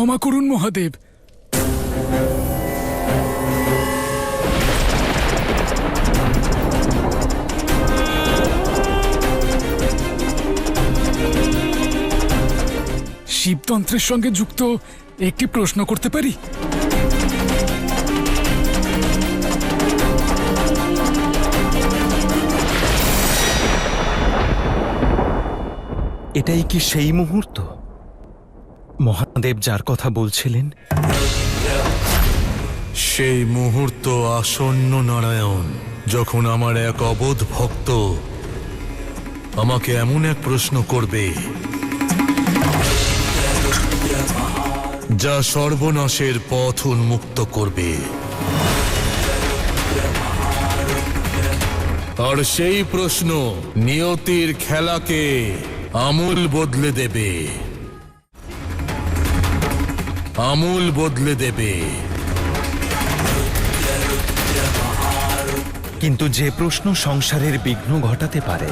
ক্ষমা করুন মহাদেব। শিবতন্ত্রের সঙ্গে যুক্ত একটি প্রশ্ন করতে পারি? এটাই কি সেই মুহূর্ত মহাদেব যার কথা বলছিলেন? সেই মুহূর্ত আসন্ন নারায়ণ, যখন আমার এক অবোধ ভক্ত আমাকে এমন এক প্রশ্ন করবে যা সর্বনাশের পথ উন্মুক্ত করবে। আর সেই প্রশ্ন নিয়তির খেলাকে আমূল বদলে দেবে, আমূল বদলে দেবে। কিন্তু যে প্রশ্ন সংসারের বিঘ্ন ঘটাতে পারে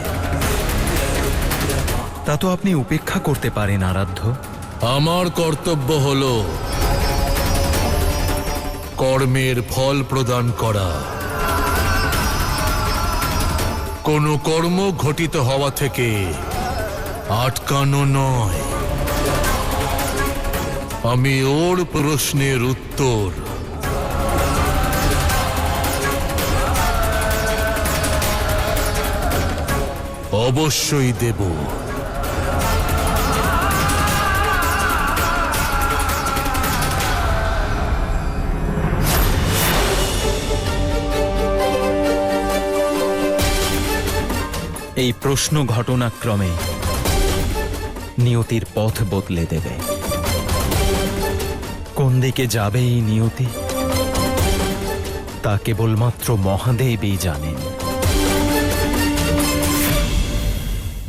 তা তো আপনি উপেক্ষা করতে পারেন আরাধ্য। আমার কর্তব্য হল কর্মের ফল প্রদান করা, কোনো কর্ম ঘটিত হওয়া থেকে আটকানো নয়। আমি ওর প্রশ্নের উত্তর অবশ্যই দেব। এই প্রশ্ন ঘটনাক্রমে নিয়তির পথ বদলে দেবে। কোন দিকে যাবে এই নিয়তি তা কেবলমাত্র মহাদেবই জানেন।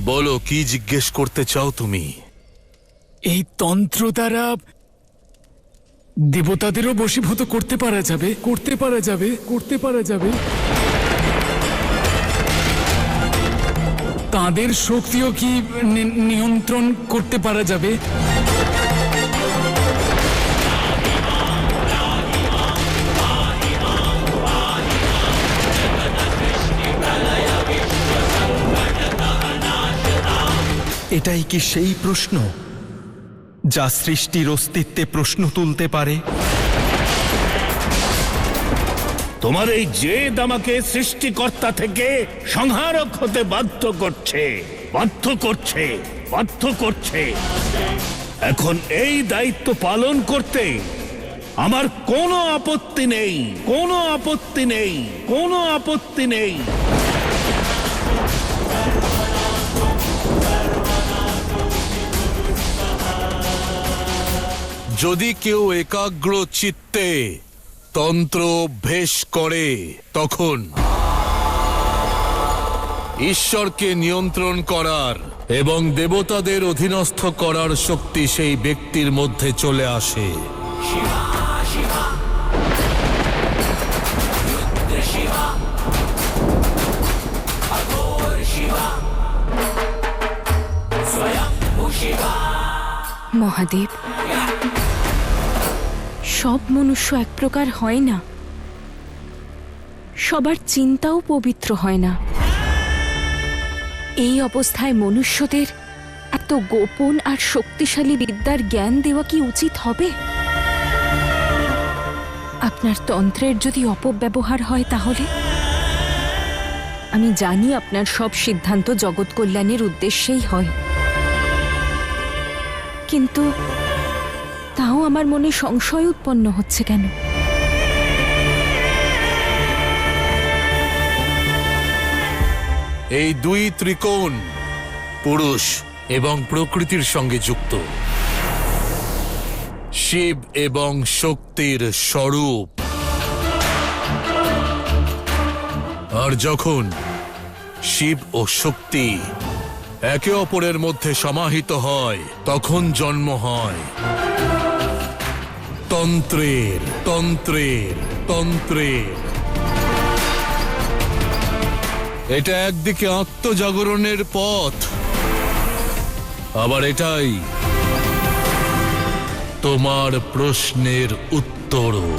বলো, কি জিজ্ঞেস করতে চাও তুমি? এই তন্ত্র দ্বারা দেবতাদেরও বশীভূত করতে পারা যাবে, করতে পারা যাবে, করতে পারা যাবে। তাদের শক্তিও কি নিয়ন্ত্রণ করতে পারা যাবে? এটাই কি সেই প্রশ্ন যা সৃষ্টির অস্তিত্বে প্রশ্ন তুলতে পারে? তোমার এই জেদ আমাকে সৃষ্টিকর্তা থেকে সংহারক হতে বাধ্য করছে, বাধ্য করছে, বাধ্য করছে। এখন এই দায়িত্ব পালন করতে আমার কোনো আপত্তি নেই, কোনো আপত্তি নেই, কোনো আপত্তি নেই। যদি কেউ একাগ্র চিত্তে তন্ত্র অভ্যেস করে, তখন ঈশ্বরকে নিয়ন্ত্রণ করার এবং দেবতাদের অধীনস্থ করার শক্তি সেই ব্যক্তির মধ্যে চলে আসে। মহাদেব, সব মনুষ্য এক প্রকার হয় না, সবার চিন্তাও পবিত্র হয় না। এই অবস্থায় মনুষ্যদের এত গোপন আর শক্তিশালী বিদ্যার জ্ঞান দেওয়া কি উচিত হবে? আপনার তন্ত্রের যদি অপব্যবহার হয় তাহলে? আমি জানি আপনার সব সিদ্ধান্ত জগৎ কল্যাণের উদ্দেশ্যেই হয়, কিন্তু তাও আমার মনে সংশয় উৎপন্ন হচ্ছে কেন? এই দুই ত্রিকোণ পুরুষ এবং প্রকৃতির সঙ্গে যুক্ত, শিব এবং শক্তির স্বরূপ। আর যখন শিব ও শক্তি একে অপরের মধ্যে সমাহিত হয়, তখন জন্ম হয় তন্ত্রের, তন্ত্রের, তন্ত্রের। এটা একদিকে আত্মজাগরণের পথ, আবার এটাই তোমার প্রশ্নের উত্তরও।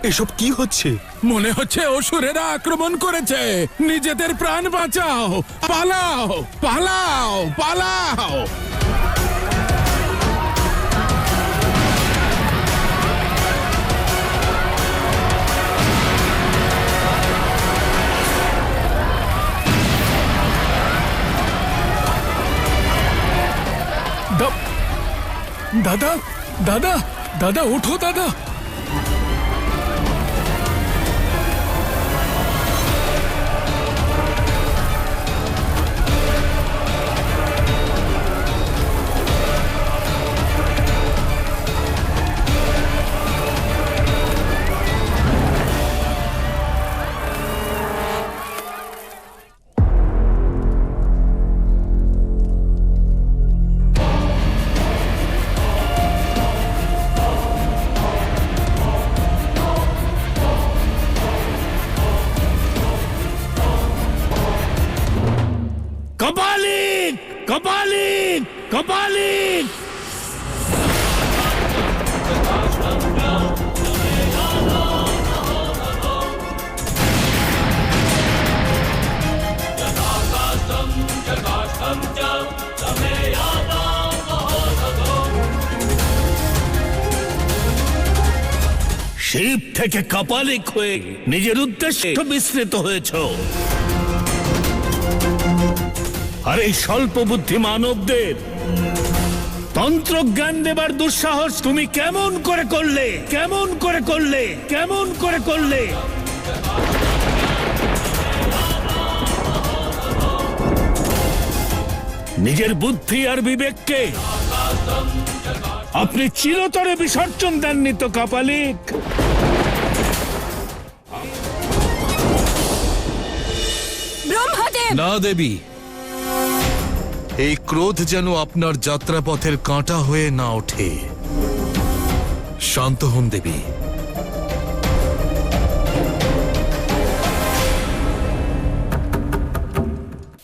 এসব কি হচ্ছে? মনে হচ্ছে অসুরেরা আক্রমণ করেছে। নিজেদের প্রাণ বাঁচাও, পালাও পালাও পালাও। দাদা দাদা দাদা ওঠো দাদা। কপালিক, কপালিক, কপালিক! শিব থেকে কপালিক হয়ে নিজের উদ্দেশ্যে বিস্তৃত হয়েছ। আর এই স্বল্প বুদ্ধি মানবদের তন্ত্র জ্ঞান দেবার দুঃসাহস তুমি কেমন করে করলে? কেমন করে করলে? কেমন করে করলে? নিজের বুদ্ধি আর বিবেককে আপনি চিরতরে বিসর্জন দেননি তো কপালিক? ব্রহ্মদেব! না দেবী, এই ক্রোধ যেন আপনার যাত্রাপথের কাঁটা হয়ে না ওঠে। শান্ত হন দেবী।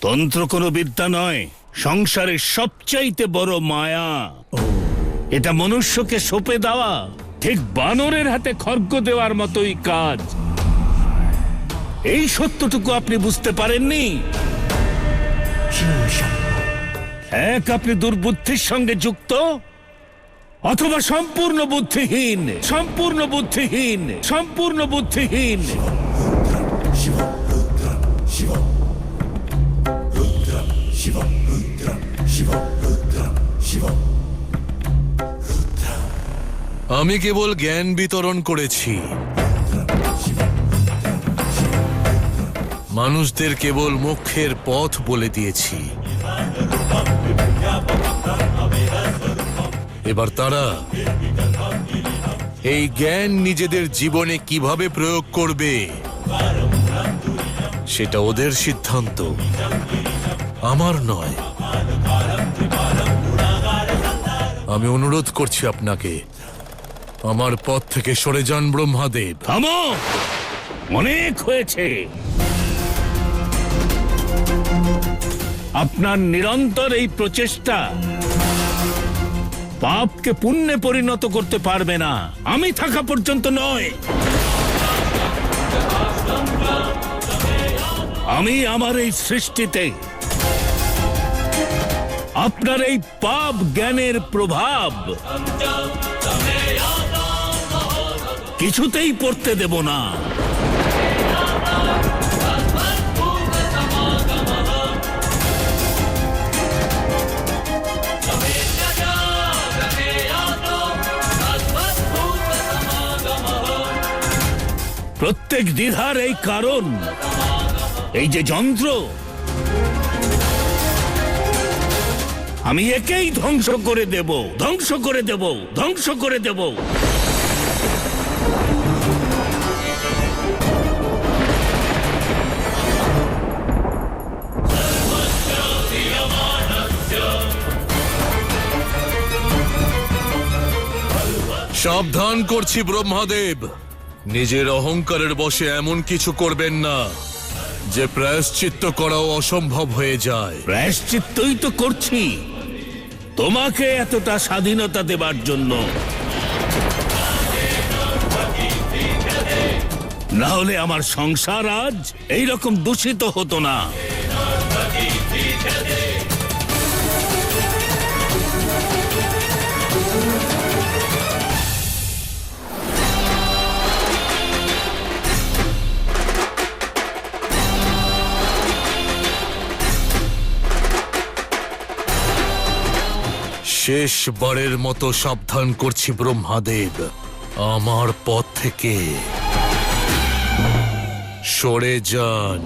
তন্ত্র কোনো বিদ্যা নয়, সংসারের সবচাইতে বড় মায়া। এটা মনুষ্যকে সঁপে দেওয়া, ঠিক বানরের হাতে খড়গ দেওয়ার মতোই কাজ। এই সত্যটুকু আপনি বুঝতে পারেননি। এক আপনি দুর্বুদ্ধির সঙ্গে যুক্ত, অথবা সম্পূর্ণ বুদ্ধিহীন, সম্পূর্ণ বুদ্ধিহীন, সম্পূর্ণ বুদ্ধিহীন। আমি কেবল জ্ঞান বিতরণ করেছি, মানুষদের কেবল মোক্ষের পথ বলে দিয়েছি। এবার তারা এই জ্ঞান নিজেদের জীবনে কিভাবে প্রয়োগ করবে সেটা ওদের সিদ্ধান্ত, আমার নয়। আমি অনুরোধ করছি আপনাকে, আমার পথ থেকে সরে যান ব্রহ্মাদেব। থামো, অনেক হয়েছে। আপনার নিরন্তর এই প্রচেষ্টা পাপকে পুণ্যে পরিণত করতে পারবে না, আমি থাকা পর্যন্ত নয়। আমি আমার এই সৃষ্টিতে আপনার এই পাপ জ্ঞানের প্রভাব কিছুতেই পড়তে দেব না। প্রত্যেক দ্বিধার এই কারণ এই যে যন্ত্র, আমি একেই ধ্বংস করে দেব, ধ্বংস করে দেব, ধ্বংস করে দেব। সাবধান করছি ব্রহ্মাদেব, নিজের অহংকারের বশে এমন কিছু করবেন না যে প্রায়শ্চিত্ত করাও অসম্ভব হয়ে যায়। প্রায়শ্চিত্তই তো করছি, তোমাকে এতটা স্বাধীনতা দেবার জন্য। না হলে আমার সংসার আজ এইরকম দূষিত হতো না। শেষবারের মতো সাবধান করছি ব্রহ্মাদেব, আমার পথ থেকে সরে যান।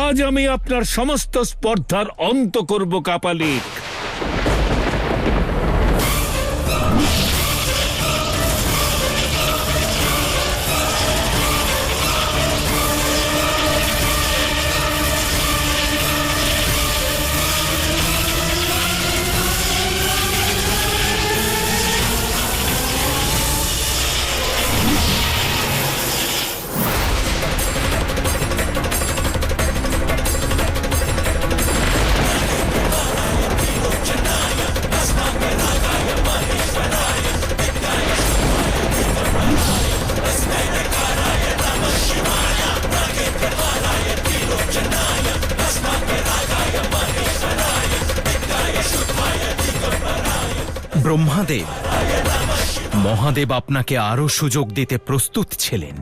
আজ আমি আপনার সমস্ত স্পর্ধার অন্ত করব কাপালিক। ব্রহ্মাদেব, মহাদেব আপনাকে আরো সুযোগ দিতে প্রস্তুত ছিলেন,